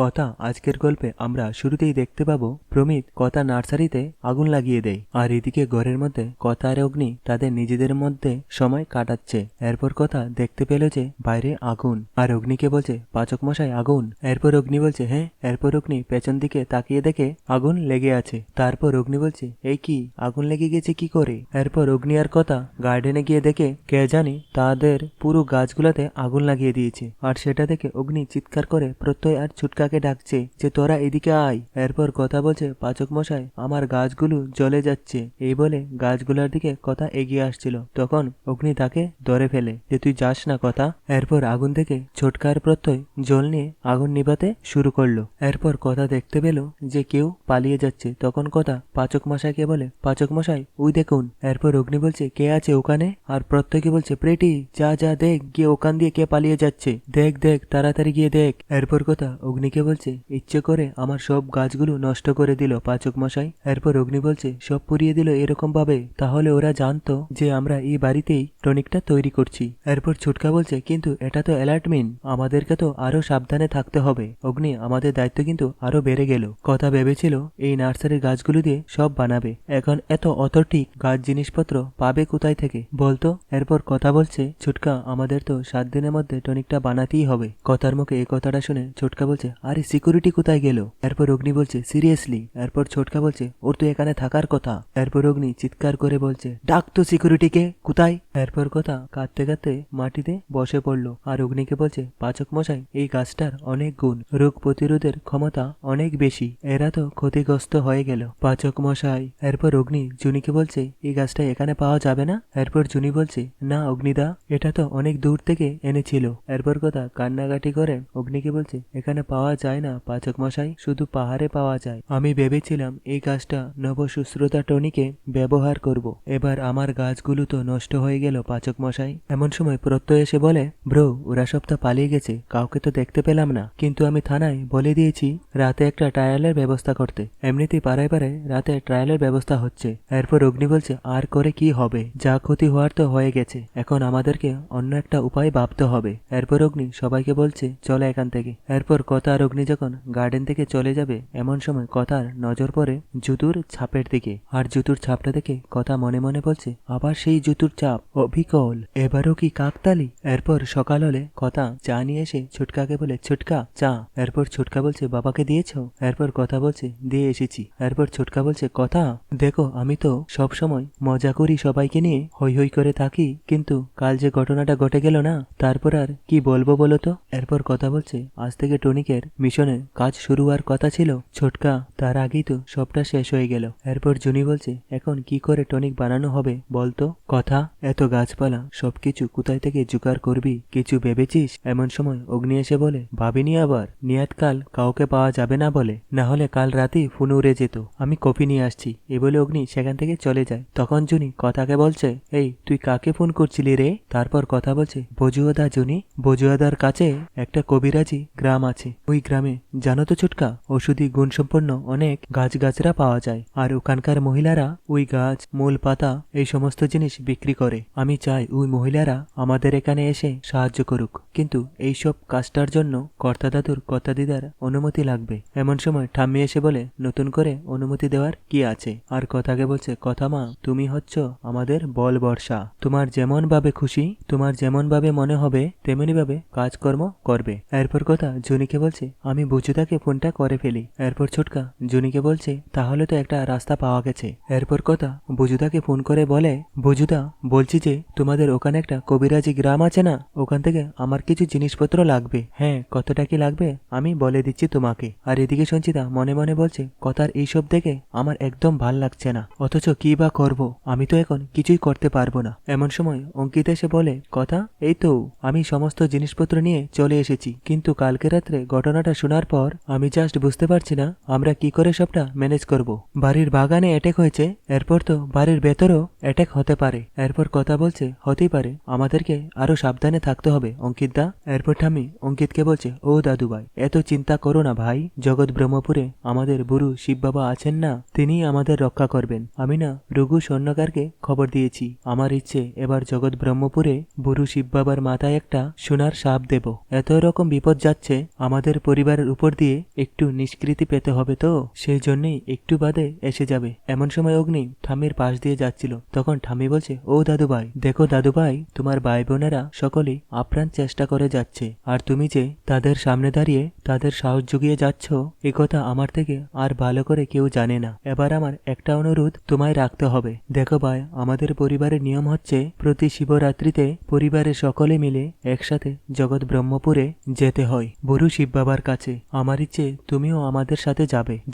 কথা আজকের গল্পে আমরা শুরুতেই দেখতে পাবো প্রমিত কথা নার্সারিতে আগুন লাগিয়ে দেয়, আর এদিকে ঘরের মধ্যে কথা আর অগ্নি তাদের নিজেদের মধ্যে সময় কাটাচ্ছে। এরপর কথা দেখতে পেল যে বাইরে আগুন, আর অগ্নিকে বলছে পাচক মশাই আগুন। এরপর অগ্নি বলছে হ্যাঁ। এরপর অগ্নি পেছন দিকে তাকিয়ে দেখে আগুন লেগে আছে। তারপর অগ্নি বলছে এই কি, আগুন লেগে গেছে কি করে? এরপর অগ্নি আর কথা গার্ডেনে গিয়ে দেখে কে জানি তাদের পুরো গাছগুলোতে আগুন লাগিয়ে দিয়েছে, আর সেটা দেখে অগ্নি চিৎকার করে প্রত্যয় আর ছুটকাকে ডাকছে যে তোরা এদিকে আয়। এরপর কথা বলছে পাচক মশাই আমার গাছগুলো জ্বলে যাচ্ছে। এই বলে গাছগুলোর দিকে কথা এগিয়ে আসছিল, তখন অগ্নি তাকে ধরে ফেলে যে তুই যাস না কথা। এরপর আগুন থেকে ছোটকার প্রত্যয় জল নিয়ে আগুন নিভাতে শুরু করলো। এরপর কথা দেখতে পেল যে কেউ পালিয়ে যাচ্ছে, তখন কথা পাচক মশাইকে বলে পাচক মশাই ওই দেখুন। এরপর অগ্নি বলছে কে আছে ওখানে? আর প্রত্যয়কে বলছে প্রেটি যা যা দেখ গিয়ে ওখান দিয়ে কে পালিয়ে যাচ্ছে, দেখ দেখ তাড়াতাড়ি গিয়ে দেখ। এরপর কথা অগ্নিকে বলছে ইচ্ছে করে আমার সব গাছগুলো নষ্ট করে দিল পাচক মশাই। এরপর অগ্নি বলছে সব পুড়িয়ে দিল এরকম ভাবে, তাহলে ওরা জানতো যে আমরা এই বাড়িতেই টনিকটা তৈরি করছি। এরপর ছুটকা বলছে কিন্তু এটা তো অ্যালার্টমেন্ট, আমাদেরকে তো আরো সাবধানে থাকতে হবে। অগ্নি আমাদের দায়িত্ব কিন্তু আরো বেড়ে গেল। কথা ভেবেছিল এই নার্সারির গাছগুলো দিয়ে সব বানাবে, এখন এত অথেন্টিক গাছ জিনিসপত্র পাবে কোথায় থেকে বলতো? এরপর কথা বলছে ছুটকা আমাদের তো 7 দিনের মধ্যে টনিকটা বানাতেই হবে। কথার মুখে এই কথাটা শুনে ছোটকা বলছে আরে সিকিউরিটি কোথায় গেল? এরপর অগ্নি বলছে সিরিয়াসলি? এরপর ছোটকা বলছে ওর তো এখানে থাকার কথা। এরপর অগ্নি চিৎকার করে বলছে ডাক তো সিকিউরিটিকে কোথায়। এরপর কথা কাঁদতে কাঁদতে মাটিতে বসে পড়লো, আর অগ্নিকে বলছে পাচক মশাই এই গাছটার অনেক গুণ, রোগ প্রতিরোধের ক্ষমতা অনেক বেশি, এরা তো ক্ষতিগ্রস্ত হয়ে গেল পাচক মশাই। এরপর অগ্নি জুনিকে বলছে এই গাছটা এখানে পাওয়া যাবে না? এরপর জুনি বলছে না অগ্নিদা, এটা তো অনেক দূর থেকে এনেছিল। এরপর কথা কান্নাকাটি করে অগ্নিকে বলছে এখানে পাওয়া যায় না পাচক মশাই, শুধু পাহাড়ে পাওয়া যায়। আমি ভেবেছিলাম এই গাছটা নবশুশ্রুতা টনিকে ব্যবহার করব, এবার আমার গাছগুলো তো নষ্ট হয়ে গেল পাচক মশাই। এমন সময় প্রত্যয় এসে বলে ব্রো ওরা সব তো পালিয়ে গেছে, কাউকে তো দেখতে পেলাম না, কিন্তু আমি থানায় বলে দিয়েছি রাতে একটা ট্রায়ালের ব্যবস্থা করতে, এমনিতেই পাড়ায় পাড়ায় রাতে ট্রায়ালের ব্যবস্থা হচ্ছে। এরপর অগ্নি বলছে আর করে কি হবে, যা ক্ষতি হওয়ার তো হয়ে গেছে, এখন আমাদেরকে অন্য একটা উপায় ভাবতে হবে। এরপর অগ্নি সবাইকে বলছে চলে এখান থেকে। এরপর কথা আর অগ্নি যখন গার্ডেন থেকে চলে যাবে, এমন সময় কথার নজর পড়ে জুতুর ছাপের দিকে, আর জুতুর ছাপটা দেখে কথা মনে মনে বলছে আবার সেই জুতুর ছাপ, অবিকল, এবারও কি কাকতালি। এরপর সকাল হলে কথা চা নিয়ে এসে ছুটকাকে বলে ছুটকা চা। এরপর ছুটকা বলছে বাবাকে দিয়েছ? এরপর কথা বলছে দিয়ে এসেছি। এরপর ছুটকা বলছে কথা দেখো আমি তো সব সময় মজা করি সবাইকে নিয়ে, হই হই করে থাকি, কিন্তু কাল যে ঘটনাটা ঘটে গেল না, তারপর আর কি বলবো বলো তো। এরপর কথা বলছে আজ থেকে টনিকের মিশনে কাজ শুরু হওয়ার কথা ছিল ছোটকা, তার আগেই তো সবটা শেষ হয়ে গেল। এরপর জুনি বলছে এখন কি করে টনিক বানানো হবে বলতো? কথা এত গাছপালা সবকিছু কোথায় থেকে জোগাড় করবি কিছু ভেবেছিস? এমন সময় অগ্নি এসে বলে ভাবিনি, আবার নিয়াত কাল কাউকে পাওয়া যাবে না বলে, না হলে কাল রাতেই ফোন উড়ে যেত, আমি কপি নিয়ে আসছি। এ বলে অগ্নি সেখান থেকে চলে যায়। তখন জুনি কথাকে বলছে এই তুই কাকে ফোন করছিলি রে? তারপর কথা বলছে বজুয়াদা জুনি, বজুয়াদার কাছে একটা কবিরাজি গ্রাম আছে, ওই গ্রামে জানো তো ছুটকা ওষুধি গুণসম্পন্ন অনেক গাছগাছরা পাওয়া যায়, আর ওখানকার মহিলারা ওই গাছ মূল পাতা এই সমস্ত জিনিস বিক্রি করে। আমি চাই ওই মহিলারা আমাদের এখানে এসে সাহায্য করুক, কিন্তু এইসব কাজটার জন্য কর্তা দাদুর কর্তা দিদার অনুমতি লাগবে। এমন সময় ঠাম্মি এসে বলে নতুন করে অনুমতি দেওয়ার কি আছে? আর কথাকে বলছে কথা মা তুমি হচ্ছ আমাদের বল বর্ষা, তোমার যেমন ভাবে খুশি, তোমার যেমন ভাবে মনে হবে তেমনি ভাবে কাজকর্ম করবে। এরপর কথা জুনিকে বলছে আমি বুঝুদাকে ফোনটা করে ফেলি। এরপর ছোটকা জুনিকে বলছে তাহলে তো একটা রাস্তা পাওয়া গেছে। এরপর কথা বুঝুদাকে ফোন করে বলে বুঝুদা বলছি যে তোমাদের ওখানে একটা কবিরাজি গ্রাম আছে না, ওখান থেকে আমার কিছু জিনিসপত্র লাগবে। হ্যাঁ কতটা কি লাগবে আমি বলে দিচ্ছি তোমাকে। আর এদিকে সঞ্চিতা মনে মনে বলছে কথার এইসব দেখে আমার একদম ভাল লাগছে না, অথচ কি বা করবো, আমি তো এখন কিছুই করতে পারবো না। এমন সময় অঙ্কিত এসে বলে কথা এই তো আমি সমস্ত জিনিসপত্র নিয়ে চলে এসেছি, কিন্তু কালকে রাত্রে ঘটনাটা শোনার পর আমি জাস্ট বুঝতে পারছি না আমরা কি করে সবটা ম্যানেজ করব। বাড়ির বাগানে অ্যাটাক হয়েছে, এরপর তো বাড়ির ভেতরও অ্যাটাক হতে পারে। এরপর কথা বলছে হতেই পারে, আমাদেরকে আরো সাবধানে থাকতে হবে অঙ্কিত দা। এরপর ঠাম্মি অঙ্কিতকে বলছে ও দাদু ভাই এত চিন্তা করো না ভাই, জগৎ ব্রহ্মপুরে আমাদের বুড়ু শিব বাবা আছেন না, তিনি আমাদের রক্ষা করবেন। আমি না রঘু স্বর্ণকারকে খবর দিয়েছি, আমার ইচ্ছে এবার জগৎ ব্রহ্মপুরে বুড়ু শিব বাবার মাথায় একটা সোনার সাপ দেব। এত রকম বিপদ যাচ্ছে, আমাদের পরিবারের উপর দিয়ে একটু নিষ্কৃতি পেতে হবে, তো সেই জন্যই একটু বাদে এসে যাবে। এমন সময় অগ্নি ঠাম্মির পাশ দিয়ে যাচ্ছিল। তখন ঠাম্মি বলছে, ও দাদুভাই, দেখো দাদুভাই, তোমার ভাই বোনেরা সকলেই আপ্রাণ চেষ্টা করে যাচ্ছে, আর তুমি যে তাদের সামনে দাঁড়িয়ে তাদের সাহস জুগিয়ে যাচ্ছ, এ কথা আমার থেকে আর ভালো করে কেউ জানে না। এবার আমার একটা অনুরোধ তোমায় রাখতে হবে। দেখো ভাই, আমাদের পরিবারের নিয়ম হচ্ছে প্রতি শিবরাত্রিতে পরিবারের সকলে মিলে একসাথে জগৎ ব্রহ্মপুরে যেতে হয়, বুড়ো শিব বাবার কাছে। আমার ইচ্ছে তুমিও আমাদের সাথে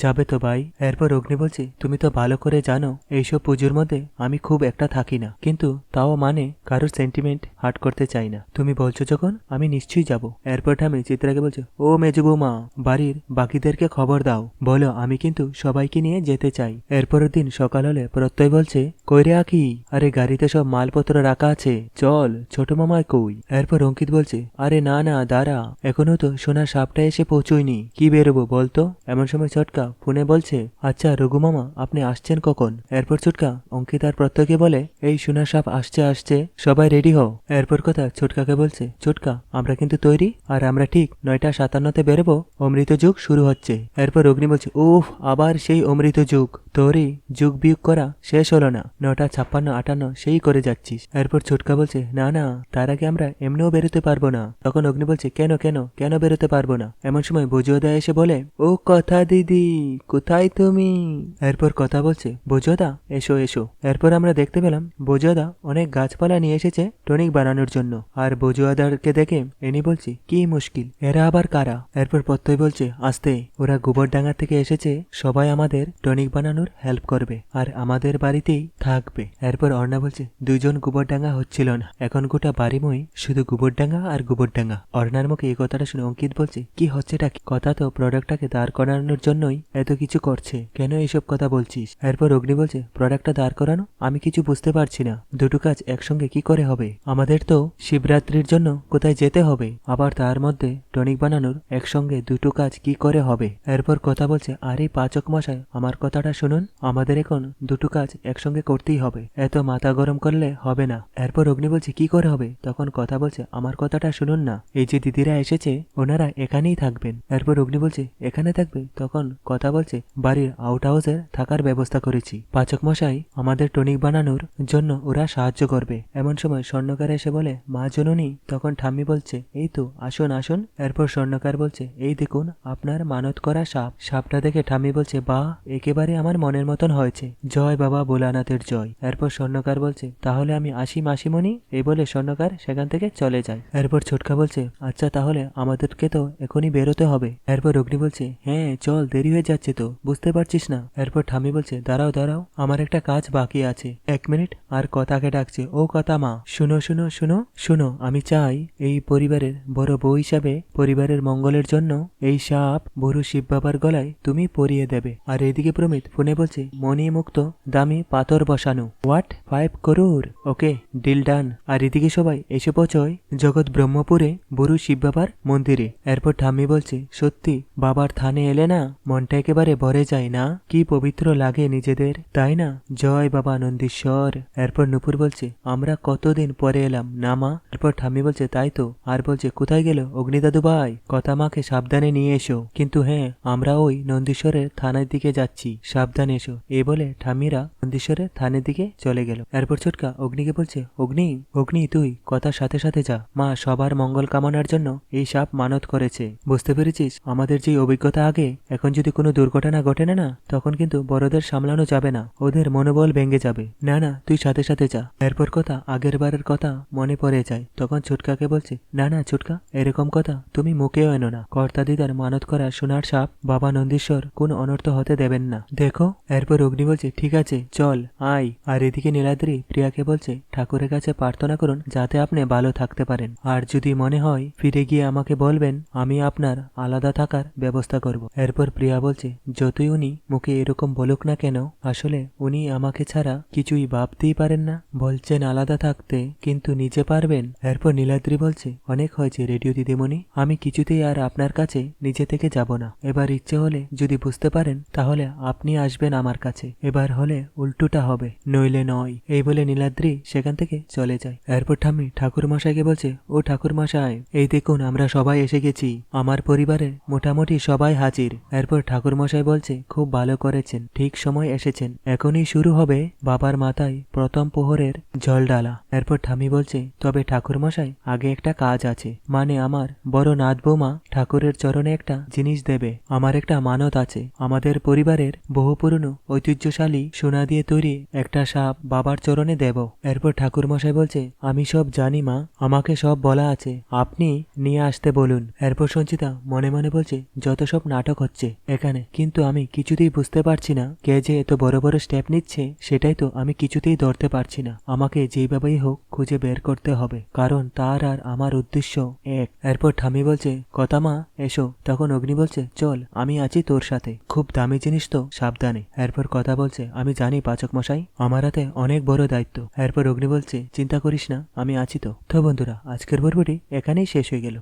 যাবে তো ভাই? এরপর অগ্নি বলছে, তুমি তো ভালো করে জানো এইসব পুজোর মধ্যে আমি খুব একটা থাকি না, কিন্তু তাও মানে কারোর সেন্টিমেন্ট হার্ট করতে চাই না। তুমি বলছো যখন, আমি নিশ্চয়ই যাব। এরপর ঠামি চিত্রাকে বলছে, ও মেজু বৌমা, বাড়ির বাকিদেরকে খবর দাও, বলো আমি কিন্তু সবাইকে নিয়ে যেতে চাই। এরপরের দিন সকাল হলে প্রত্যয় বলছে, কইরে আঁকি, আরে গাড়িতে সব মালপত্র রাখা আছে, চল। ছোট মামায় কই? এরপর অঙ্কিত বলছে, আরে না না দাঁড়া, এখনো তো সোনার সাপটা এসে পৌঁছয়নি, কি বেরোবো বলতো? এমন সময় ছটকা ফোনে বলছে, আচ্ছা রঘু মামা, আপনি আসছেন কখন? এরপর ছটকা অঙ্কিত আর প্রত্যয়কে বলে, এই সোনার সাপ আসছে, সবাই রেডি হও। এরপর কথা ছটকাকে বলছে, ছটকা আমরা কিন্তু তৈরি, আর আমরা ঠিক 9:57 বেরোবো, অমৃত যুগ শুরু হচ্ছে। এরপর অগ্নি বলছে, উফ, আবার সেই অমৃত যুগ, তোরই যুগ বিয়োগ করা শেষ হলো না, 9:56, 58 সেই করে যাচ্ছিস। এরপর ছটকা বলছে, না না, তার আগে আমরা এমনিও বেরোতে পারবো না। তখন অগ্নি বলছে, কেন বেরোতে পারবো না? এমন সময় বজুদা এসে বলে, ও কথা দিদি, কোথায় তুমি? এরপর কথা বলছে, বজুদা এসো এসো। এরপর আমরা দেখতে পেলাম বজুদা অনেক গাছপালা নিয়ে এসেছে টনিক বানানোর জন্য, আর বজুদারকে দেখে এনি বলছি, কি মুশকিল, এরা আবার কারা? এরপর প্রত্যয় বলছে, আস্তে, ওরা গোবরডাঙ্গা থেকে এসেছে, সবাই আমাদের টনিক বানানোর হেল্প করবে আর আমাদের বাড়িতেই থাকবে। এরপর অর্ণা বলছে, দুইজন গোবরডাঙ্গা হচ্ছিল না, এখন গোটা বাড়িময় শুধু গোবরডাঙ্গা আর গোবরডাঙ্গা। অর্ণার মুখে এই কথাটা শুনে অঙ্কিত বলছে, কি হচ্ছেটা কি? কথা তো প্রোডাক্টটাকে দাঁড় করানোর জন্যই এত কিছু করছে, কেন এইসব কথা বলছিস? এরপর অগ্নি বলছে, প্রোডাক্টটা দাঁড় করানো? আমি কিছু বুঝতে পারছি না, দুটো কাজ একসঙ্গে কি করে হবে? আমাদের তো শিবরাত্রির জন্য কোথায় যেতে হবে, আবার তার মধ্যে টনিক বানানোর একসঙ্গে দুটো কাজ কি করে হবে? এরপর কথা বলছে, আরে পাচক মশাই, আমার কথাটা শুনুন, আমাদের এখন দুটো কাজ একসঙ্গে করতেই হবে, এত মাথা গরম করলে হবে না। এরপর অগ্নি বলছে, কি করে হবে? তখন কথা বলছে, আমার কথাটা শুনুন না, এই যে দিদিরা এসেছে ওনারা এখানেই থাকবেন। এরপর অগ্নি বলছে, এখানে থাকবে? তখন কথা বলছে, বাড়ির আউট হাউসের থাকার ব্যবস্থা করেছি, পাচক মশাই আমাদের টনিক বানানোর জন্য ওরা সাহায্য করবে। এমন সময় স্বর্ণকার এসে বলে, মা জননী। তখন ঠাম্মি বলছে, এই তো আসুন আসুন। এরপর স্বর্ণকার বলছে, এই দেখুন আপনার মানত করা সাপ। সাপটা দেখে ঠাম্মি বলছে, বাহ, একেবারে আমার মনের মতন হয়েছে, জয় বাবা ভোলানাথের জয়। এরপর স্বর্ণকার বলছে, তাহলে আমি আসি মাসিমণি। এই বলে স্বর্ণকার সেখান থেকে চলে যায়। এরপর ছোটকা বলছে, আচ্ছা তাহলে আমাদেরকে তো এখনই বেরোতে হবে। এরপর অগ্নি বলছে, হ্যাঁ চল, দেরি হয়ে যাচ্ছে তো, বুঝতে পারছিস না? এরপর ঠাম্মি বলছে, দাঁড়াও দাঁড়াও, আমার একটা কাজ বাকি আছে, 1 মিনিট। আর কথাকে ডাকছে, ও কথা মা, শুনো শুনো শুনো শুনো, আমি চাই এই পরিবারের বড় বউ হিসাবে পরিবারের মঙ্গলের জন্য এই সাপ বুড়ো শিব বাবার গলায় তুমি পরিয়ে দেবে। আর এদিকে প্রমিত ফোনে বলছে, মণি মুক্ত দামি পাথর বসানো, what, 5 crore, okay deal done. আর এদিকে সবাই এসে পৌঁছয় জগৎ ব্রহ্মপুরে বুড়ো শিব বাবার মন্দিরে। এরপর ঠাম্মি বলছে, সত্যি বাবার থানে এলে না মনটা একেবারে ভরে যায় না? কি পবিত্র লাগে নিজেদের, তাই না? জয় বাবা নন্দীশ্বর। এরপর নুপুর বলছে, আমরা কতদিন পরে এলাম না মা? এরপর ঠাম্মি বলছে, তাই তো। আর বলছে, কোথায় গেল অগ্নিদাদু ভাই? কথা মাকে সাবধানে নিয়ে এসো, কিন্তু হ্যাঁ আমরা ওই নন্দীশ্বরের থানার দিকে যাচ্ছি, সাবধানে এসো। এই বলে ঠাম্মিরা নন্দীশ্বরের থানের দিকে চলে গেল। এরপর ছোটকা অগ্নিকে বলছে, অগ্নি অগ্নি তুই কথার সাথে সাথে যা, মা সবার মঙ্গল কামনার জন্য এই সাপ মানত করেছে, বুঝতে পেরেছিস? আমাদের যে অভিজ্ঞতা আগে, এখন যদি কোনো দুর্ঘটনা ঘটে না তখন কিন্তু বড়দের সামলানো যাবে না, ওদের মনোবল ভেঙে যাবে। না না, তুই সাথে সাথে যা। এরপর কথা আগের বারের কথা মনে পড়ে যায়। তখন ছোটকাকে বলছে, না না ছোটকা, এরকম কথা তুমি মুখেও এনো না, কর্তা দিদার মানত করা সোনার সাপ বাবা নন্দীশ্বর কোন অনর্থ হতে দেবেন না, দেখো। এরপর অগ্নি বলছে, ঠিক আছে চল আয়। আর এদিকে নীলাদ্রি প্রিয়াকে বলছে, ঠাকুরের কাছে প্রার্থনা করুন যাতে আপনি ভালো থাকতে পারেন, আর যদি মনে হয় ফিরে গিয়ে আমাকে বলবেন, আমি আপনার আলাদা থাকার ব্যবস্থা করব। এরপর প্রিয়া বলছে, যতই উনি মুখে এরকম বলুক না কেন, আসলে উনি আমাকে ছাড়া কিছুই ভাবতেই পারেন না, বলছেন আলাদা থাকতে, কিন্তু নিজে পারবেন? এরপর নীলাদ্রি বলছে, অনেক হয়েছে রেডিও দিদিমণি, আমি কিছুতেই আর আপনার কাছে নিজে থেকে যাব না, এবার ইচ্ছে হলে যদি বুঝতে পারেন তাহলে আপনি আসবেন আমার কাছে, এবার হলে উল্টোটা হবে, নইলে নয়। এই বলে নীলাদ্রি সেখান থেকে চলে যায়। এরপর ঠাম্মি ঠাকুর মশাইকে বলছে, ও ঠাকুর মশাই, এই দেখুন আমরা সবাই এসে গেছি, আমার পরিবারের মোটামুটি সবাই হাজির। এরপর ঠাকুরমশাই বলছে, খুব ভালো করেছেন, ঠিক সময় এসেছেন। এখনই শুরু হবে বাবার মাথায় প্রথম প্রহরের জল ডালা। এরপর ঠামি বলছে, তবে ঠাকুরমশাই আগে একটা কাজ আছে, মানে আমার বড় নাত বৌমা ঠাকুরের চরণে একটা জিনিস দেবে। আমার একটা মানত আছে, আমাদের পরিবারের বহু পুরনো ঐতিহ্যশালী সোনা দিয়ে তৈরি একটা সাপ বাবার চরণে দেব। এরপর ঠাকুরমশাই বলছে, আমি সব জানি মা, আমাকে সব বলা আছে, আপনি নিয়ে আসতে বলুন। এরপর সঞ্চিতা মনে মনে বলছে, যত সব নাটক হচ্ছে এখানে, কিন্তু আমি কিছুতেই বুঝতে পারছি না কে যে এত বড় বড় স্টেপ নিচ্ছে, সেটাই তো আমি কিছুতেই ধরতে পারছি না। আমাকে যেভাবেই হোক খুঁজে বের করতে হবে, কারণ তার আর আমার উদ্দেশ্য এক। এরপর ঠামি বলছে, কথা মা এসো। তখন অগ্নি বলছে, চল আমি আছি তোর সাথে, খুব দামি জিনিস তো, সাবধানে। এরপর কথা বলছে, আমি জানি পাচক মশাই, আমার হাতে অনেক বড় দায়িত্ব। এরপর অগ্নি বলছে, চিন্তা করিস না, আমি আছি তো। তো বন্ধুরা, আজকের পর্বটি এখানেই শেষ হয়ে গেল।